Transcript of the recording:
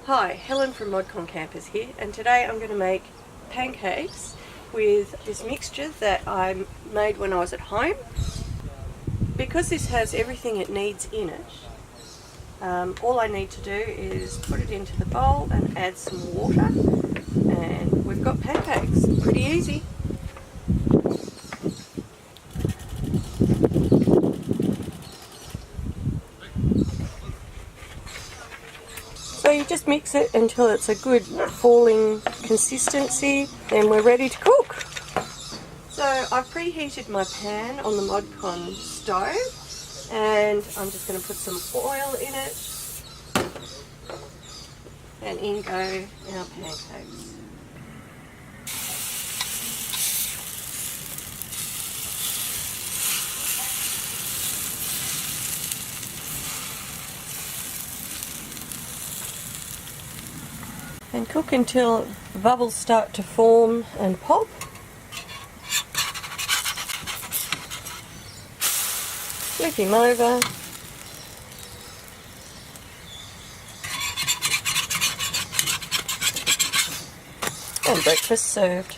Hi, Helen from Modcon Campers here, and today I'm going to make pancakes with this mixture that I made when I was at home. Because this has everything it needs in it, all I need to do is put it into the bowl and add some water, and we've got pancakes. Pretty easy. So you just mix it until it's a good falling consistency, then we're ready to cook. So I've preheated my pan on the Modcon stove, and I'm just going to put some oil in it, and in go our pancakes. And cook until the bubbles start to form and pop. Flip him over. And breakfast served.